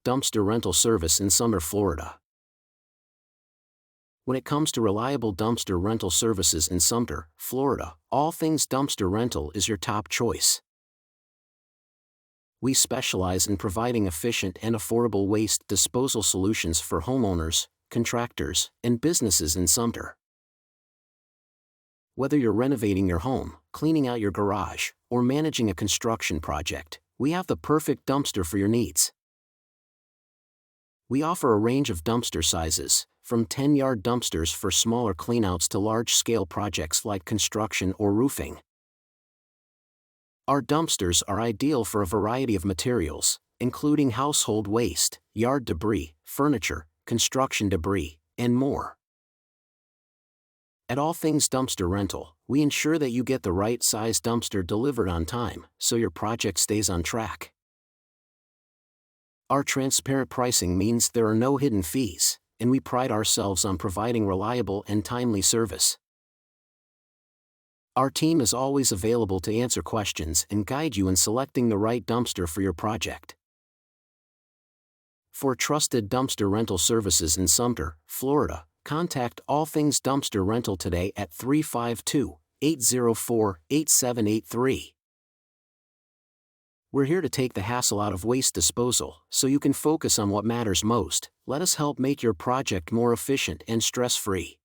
dumpster rental service in Sumter, Florida. When it comes to reliable dumpster rental services in Sumter, Florida, All Things Dumpster Rental is your top choice. We specialize in providing efficient and affordable waste disposal solutions for homeowners, contractors, and businesses in Sumter. Whether you're renovating your home, cleaning out your garage, or managing a construction project, we have the perfect dumpster for your needs. We offer a range of dumpster sizes, from 10-yard dumpsters for smaller cleanouts to large-scale projects like construction or roofing. Our dumpsters are ideal for a variety of materials, including household waste, yard debris, furniture, construction debris, and more. At All Things Dumpster Rental, we ensure that you get the right size dumpster delivered on time, so your project stays on track. Our transparent pricing means there are no hidden fees, and we pride ourselves on providing reliable and timely service. Our team is always available to answer questions and guide you in selecting the right dumpster for your project. For trusted dumpster rental services in Sumter, Florida, contact All Things Dumpster Rental today at 352-804-8783. We're here to take the hassle out of waste disposal, so you can focus on what matters most. Let us help make your project more efficient and stress-free.